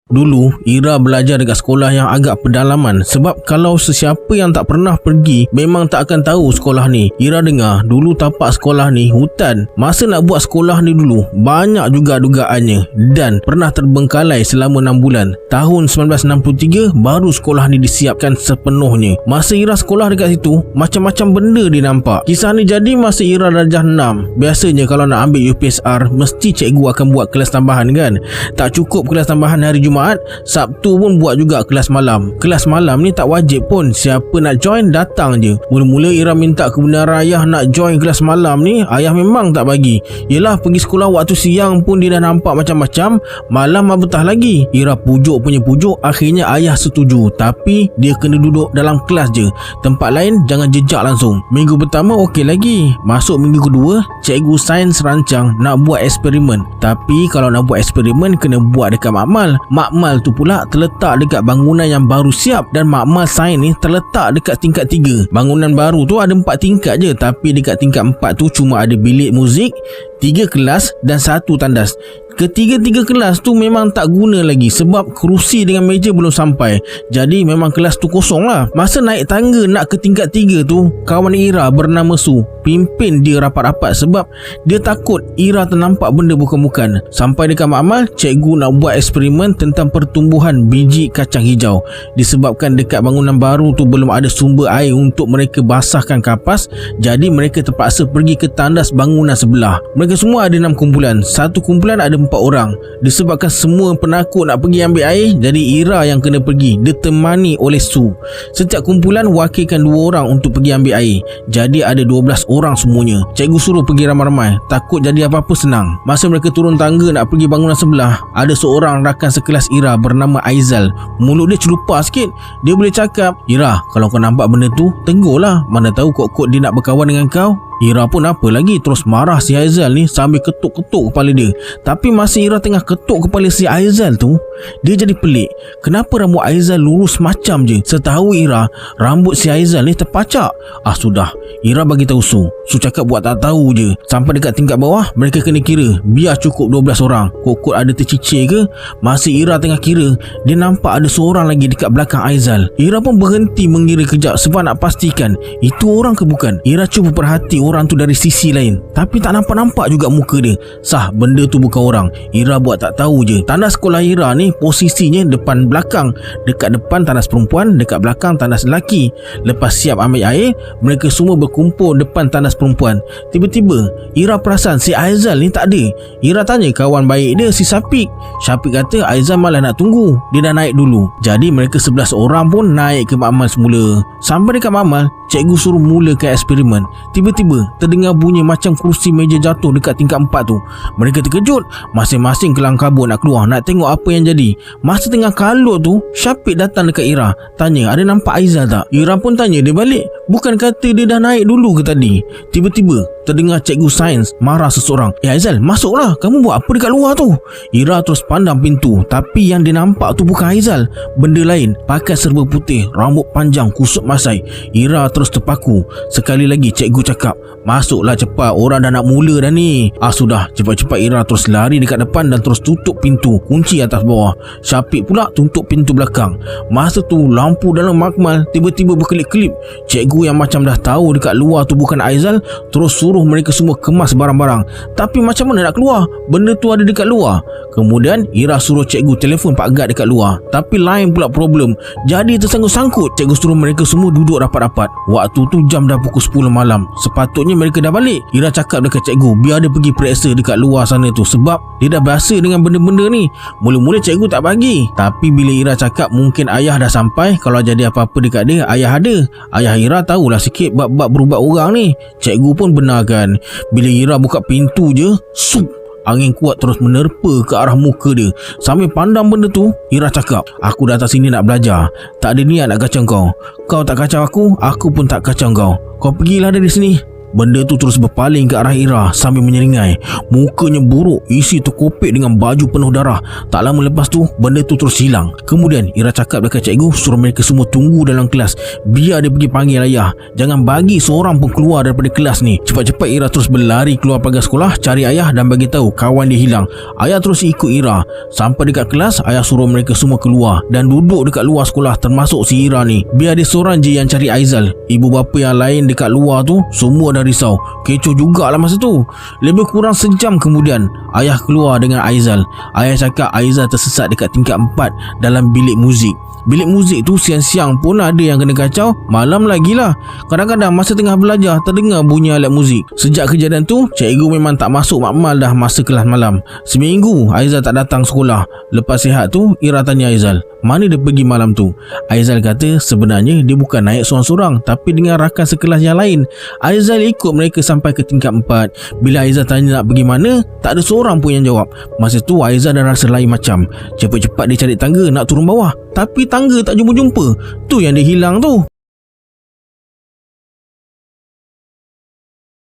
Dulu, Ira belajar dekat sekolah yang agak pedalaman sebab kalau sesiapa yang tak pernah pergi memang tak akan tahu sekolah ni. Ira dengar dulu tapak sekolah ni hutan. Masa nak buat sekolah ni dulu, banyak juga dugaannya dan pernah terbengkalai selama 6 bulan. Tahun 1963 baru sekolah ni disiapkan sepenuhnya. Masa Ira sekolah dekat situ, macam-macam benda dia nampak. Kisah ni jadi masa Ira darjah 6. Biasanya kalau nak ambil UPSR, mesti cikgu akan buat kelas tambahan kan. Tak cukup kelas tambahan hari Jumaat, Sabtu pun buat juga kelas malam. Kelas malam ni tak wajib pun, siapa nak join datang je. Mula-mula Ira minta kebenaran ayah nak join kelas malam ni, ayah memang tak bagi. Yelah, pergi sekolah waktu siang pun dia dah nampak macam-macam, malam apatah lagi. Ira pujuk punya pujuk, akhirnya ayah setuju, tapi dia kena duduk dalam kelas je, tempat lain jangan jejak langsung. Minggu pertama okey lagi. Masuk minggu kedua, cikgu sains rancang nak buat eksperimen. Tapi kalau nak buat eksperimen kena buat dekat makmal. Makmal tu pula terletak dekat bangunan yang baru siap, dan makmal sains ni terletak dekat tingkat 3. Bangunan baru tu ada 4 tingkat je, tapi dekat tingkat 4 tu cuma ada bilik muzik, 3 kelas dan 1 tandas. Ketiga-tiga kelas tu memang tak guna lagi sebab kerusi dengan meja belum sampai. Jadi memang kelas tu kosong lah. Masa naik tangga nak ke tingkat 3 tu, kawan Ira bernama Su pimpin dia rapat-rapat sebab dia takut Ira ternampak benda bukan-bukan. Sampai dekat makmal, cikgu nak buat eksperimen tentang pertumbuhan biji kacang hijau. Disebabkan dekat bangunan baru tu belum ada sumber air untuk mereka basahkan kapas, jadi mereka terpaksa pergi ke tandas bangunan sebelah. Mereka semua ada 6 kumpulan. Satu kumpulan ada 4 orang. Disebabkan semua penakut nak pergi ambil air, jadi Ira yang kena pergi, ditemani oleh Su. Setiap kumpulan wakilkan 2 orang untuk pergi ambil air. Jadi ada 12 orang semuanya. Cikgu suruh pergi ramai-ramai, takut jadi apa-apa senang. Masa mereka turun tangga nak pergi bangunan sebelah, ada seorang rakan sekelas Ira bernama Aizal. Mulut dia celupa sikit. Dia boleh cakap, "Ira, kalau kau nampak benda tu, tegurlah. Mana tahu kot-kot dia nak berkawan dengan kau." Ira pun apa lagi, terus marah si Aizal ni sambil ketuk-ketuk kepala dia. Tapi masa Ira tengah ketuk kepala si Aizal tu, dia jadi pelik. Kenapa rambut Aizal lurus macam je? Setahu Ira, rambut si Aizal ni terpacak. Sudah, Ira bagi tahu Su. Su cakap buat tak tahu je. Sampai dekat tingkat bawah, mereka kena kira. Biar cukup 12 orang. Kot-kot ada tercicir ke? Masa Ira tengah kira, dia nampak ada seorang lagi dekat belakang Aizal. Ira pun berhenti mengira kejap sebab nak pastikan itu orang ke bukan. Ira cuba perhati orang tu dari sisi lain, tapi tak nampak-nampak juga muka dia. Sah, benda tu bukan orang. Ira buat tak tahu je. Tandas sekolah Ira ni posisinya depan belakang. Dekat depan tandas perempuan, dekat belakang tandas lelaki. Lepas siap ambil air, mereka semua berkumpul depan tandas perempuan. Tiba-tiba Ira perasan si Aizal ni tak ada. Ira tanya kawan baik dia, si Syafiq. Syafiq kata Aizal malah nak tunggu, dia dah naik dulu. Jadi mereka 11 orang pun naik ke makmal semula. Sampai dekat makmal, cikgu suruh mulakan eksperimen. Tiba-tiba terdengar bunyi macam kerusi meja jatuh dekat tingkat 4 tu. Mereka terkejut, masing-masing kelang kabut nak keluar, nak tengok apa yang jadi. Masa tengah kalut tu, Syafiq datang dekat Ira, tanya ada nampak Aizal tak. Ira pun tanya dia balik, bukan kata dia dah naik dulu ke tadi. Tiba-tiba terdengar cikgu sains marah seseorang, Aizal, masuklah, kamu buat apa dekat luar tu? Ira terus pandang pintu, tapi yang dia nampak tu bukan Aizal, benda lain. Pakai serba putih, rambut panjang, kusut masai. Ira terus terpaku. Sekali lagi cikgu cakap, masuklah cepat, orang dah nak mula dah ni. Sudah, cepat-cepat Ira terus lari dekat depan dan terus tutup pintu, kunci atas bawah. Syafiq pula tutup pintu belakang. Masa tu lampu dalam makmal tiba-tiba berkelip-kelip. Cikgu yang macam dah tahu dekat luar tu bukan Aizal, terus suruh mereka semua kemas barang-barang. Tapi macam mana nak keluar? Benda tu ada dekat luar. Kemudian Ira suruh cikgu telefon Pak Gad dekat luar, tapi lain pula problem. Jadi tersangkut-sangkut. Cikgu suruh mereka semua duduk rapat-rapat. Waktu tu jam dah pukul 10 malam. Sepatutnya mereka dah balik. Ira cakap dekat cikgu biar dia pergi periksa dekat luar sana tu, sebab dia dah biasa dengan benda-benda ni. Mula-mula cikgu tak bagi, tapi bila Ira cakap mungkin ayah dah sampai, kalau jadi apa-apa dekat dia, ayah ada. Ayah Ira tahulah sikit bab-bab berubat orang ni. Cikgu pun benarkan. Bila Ira buka pintu je, sup, angin kuat terus menerpa ke arah muka dia. Sambil pandang benda tu, Ira cakap, aku datang sini nak belajar, tak ada niat nak kacau kau. Kau tak kacau aku pun tak kacau kau. Kau pergilah dari sini. benda tu terus berpaling ke arah Ira sambil menyeringai. Mukanya buruk, isi terkopek dengan baju penuh darah. Tak lama lepas tu, benda tu terus hilang. Kemudian Ira cakap dekat cikgu suruh mereka semua tunggu dalam kelas, biar dia pergi panggil ayah. Jangan bagi seorang pun keluar daripada kelas ni. Cepat-cepat Ira terus berlari keluar pagar sekolah, cari ayah dan bagi tahu kawan dia hilang. Ayah terus ikut Ira. Sampai dekat kelas, ayah suruh mereka semua keluar dan duduk dekat luar sekolah, termasuk si Ira ni. Biar dia seorang je yang cari Aizal. Ibu bapa yang lain dekat luar tu semua dah risau. Kecoh jugalah masa tu. Lebih kurang sejam kemudian, ayah keluar dengan Aizal. Ayah cakap Aizal tersesat dekat tingkat 4 dalam bilik muzik. Bilik muzik tu siang-siang pun ada yang kena kacau, malam lagi lah. Kadang-kadang masa tengah belajar terdengar bunyi alat muzik. Sejak kejadian tu, cikgu memang tak masuk makmal dah masa kelas malam. Seminggu Aizal tak datang sekolah. Lepas sihat tu, Ira tanya Aizal, mana dia pergi malam tu? Aizal kata sebenarnya dia bukan naik seorang-seorang, tapi dengan rakan sekelas yang lain. Aizal ikut mereka sampai ke tingkat 4. Bila Aizal tanya nak pergi mana, tak ada seorang pun yang jawab. Masa tu Aizal dah rasa lain macam. Cepat-cepat dia cari tangga nak turun bawah, tapi tangga tak jumpa-jumpa. Tu yang dia hilang tu.